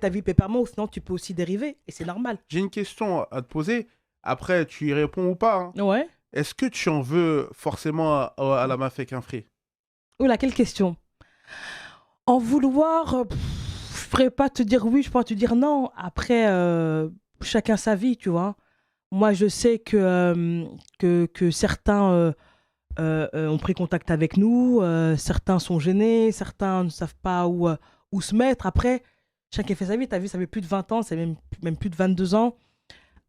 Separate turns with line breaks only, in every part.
ta vie pépèrement ou sinon tu peux aussi dériver et c'est normal.
J'ai une question à te poser. Après, tu y réponds ou pas, hein.
Ouais.
Est-ce que tu en veux forcément à la meuf avec un free?
Oula, quelle question. En vouloir, je pourrais pas te dire oui, je pourrais te dire non. Après, chacun sa vie, tu vois. Moi, je sais que certains ont pris contact avec nous, certains sont gênés, certains ne savent pas où se mettre. Après, chacun fait sa vie. T'as vu, ça fait plus de 20 ans, c'est même plus de 22 ans.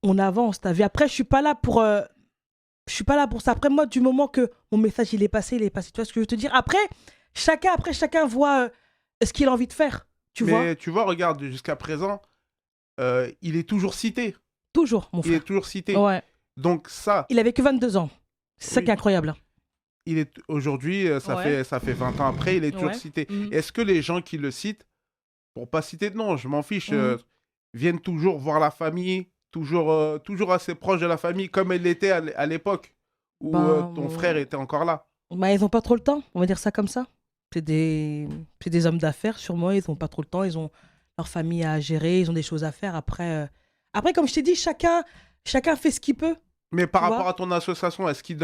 On avance, t'as vu. Après, je suis pas là pour ça. Après, moi, du moment que mon message, il est passé. Tu vois ce que je veux te dire. Après, chacun voit ce qu'il a envie de faire. Tu vois.
Mais tu vois, regarde, jusqu'à présent, il est toujours cité.
Toujours, mon
Il
frère.
est toujours cité.
Ouais.
Donc ça,
Il avait que 22 ans. C'est ça
Oui.
qui est incroyable.
il est aujourd'hui,
Ouais.
ça fait 20 ans après, il est toujours
Ouais.
cité.
Mhm.
Est-ce que les gens qui le citent, pour pas citer de nom, je m'en fiche,
Mhm.
viennent toujours voir la famille, toujours assez proche de la famille, comme elle l'était à l'époque où ton frère était encore là?
Bah, ils ont pas trop le temps, on va dire ça comme ça. C'est des hommes d'affaires, sûrement. Ils ont pas trop le temps. Ils ont leur famille à gérer. Ils ont des choses à faire. Après comme je t'ai dit, chacun fait ce qu'il peut.
Mais par
Tu
rapport
vois.
à ton association, est-ce il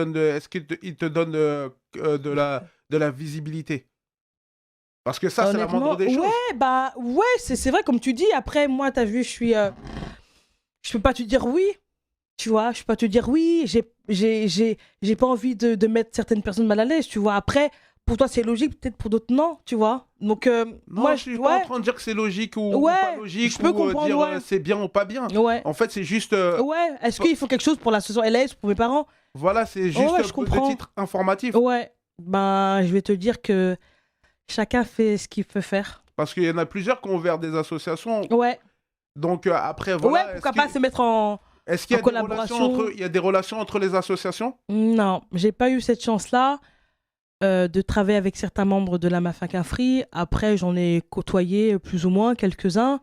te donne de la visibilité? Parce que ça, c'est la moindre
Honnêtement,
des choses.
ouais, c'est vrai, comme tu dis. Après, moi, t'as vu, je peux pas te dire oui. Tu vois, je peux pas te dire oui. J'ai pas envie de mettre certaines personnes mal à l'aise. Tu vois. Après, pour toi, c'est logique. Peut-être pour d'autres, non. Tu vois. Donc,
Non,
moi,
je suis pas en train de dire que c'est logique ou pas
ouais,
logique,
je peux
ou
comprendre,
dire
ouais.
c'est bien ou pas bien.
Ouais.
En fait, c'est juste,
Ouais, est-ce qu'il faut quelque chose pour l'association LS, pour mes parents?
voilà, c'est juste
Ouais, je
de
comprends.
titre informatif.
Ouais, ben, je vais te dire que chacun fait ce qu'il peut faire.
Parce qu'il y en a plusieurs qui ont ouvert des associations.
Ouais,
Donc après,
ouais,
voilà.
pourquoi pas se mettre
Est-ce qu'il y
en
a des relations
collaboration?
il y a des relations entre les associations?
Non, j'ai pas eu cette chance-là de travailler avec certains membres de la Mafaka Free. Après, j'en ai côtoyé plus ou moins quelques-uns.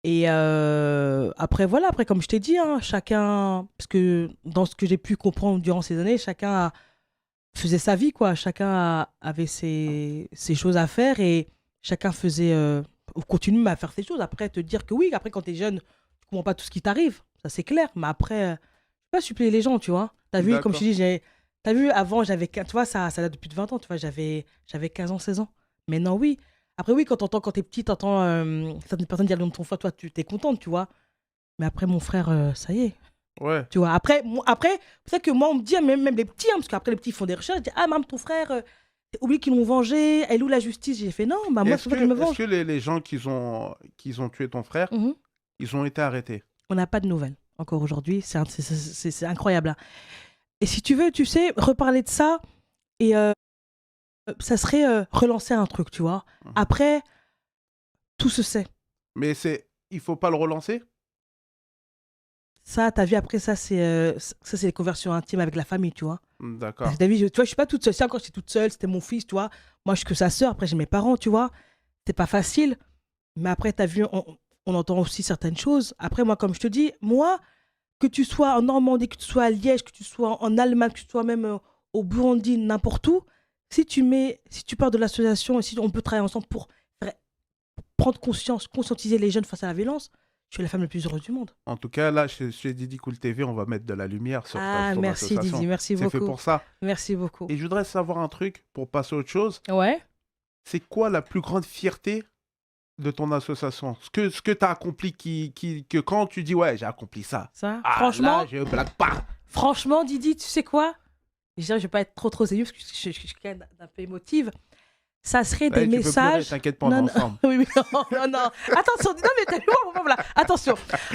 Et après, voilà, après, comme je t'ai dit, hein, chacun, parce que dans ce que j'ai pu comprendre durant ces années, faisait sa vie, quoi. Avait ses choses à faire et chacun continue à faire ses choses. Après, te dire que oui, après, quand t'es jeune, tu comprends pas tout ce qui t'arrive, ça c'est clair. Mais après, je peux pas suppléer les gens, tu vois. T'as vu, comme je
D'accord.
te dis, t'as vu, avant, tu vois, ça date depuis 20 ans, tu vois, j'avais 15 ans, 16 ans. Maintenant, oui. Après, oui, quand t'es petit, t'entends certaines personnes dire le nom de ton frère, toi, tu t'es contente, tu vois. Mais après, mon frère, ça y est.
Ouais.
Tu vois, après peut-être que moi, on me dit, même les petits, hein, parce qu'après les petits font des recherches, ils disent, ah, maman, ton frère, oublie qu'ils l'ont vengé, elle est où la justice? J'ai fait, non, bah moi, c'est pour ça que je me
Est-ce
venge.
que les gens qui ont tué ton frère,
Mhm.
ils ont été arrêtés?
On n'a pas de nouvelles encore aujourd'hui, c'est incroyable, hein. Et si tu veux, tu sais, reparler de ça, et ça serait relancer un truc, tu vois.
Mhm.
Après, tout se sait.
Mais il faut pas le relancer?
Ça, t'as vu, après, c'est les conversions intimes avec la famille, tu vois.
D'accord.
T'as vu, tu vois, je suis pas toute seule. Si encore j'étais toute seule, c'était mon fils, tu vois. Moi, je suis que sa sœur, après, j'ai mes parents, tu vois. C'est pas facile. Mais après, t'as vu, on entend aussi certaines choses. Après, moi, comme je te dis, moi, que tu sois en Normandie, que tu sois à Liège, que tu sois en Allemagne, que tu sois même au Burundi, n'importe où, si tu pars de l'association et si on peut travailler ensemble pour prendre conscience, conscientiser les jeunes face à la violence, je suis la femme la plus heureuse du monde.
En tout cas, là, chez Didi Cool TV, on va mettre de la lumière sur
Ah,
ton
merci
association.
Didi, merci
C'est fait
beaucoup.
pour ça.
Merci beaucoup.
Et je voudrais savoir un truc pour passer à autre chose.
Ouais.
C'est quoi la plus grande fierté de ton association? Ce que tu as accompli que quand tu dis, ouais, j'ai accompli ça.
Ça,
Ah,
franchement,
là, je blague pas.
franchement, Didi, tu sais quoi? Je vais pas être trop sérieux parce que je suis quand même un peu émotive. Ça serait des
Ouais, tu peux pleurer,
messages.
t'inquiète pas, on est
Non,
ensemble.
oui, non. Attention, non, mais t'as vu, voilà. Attention.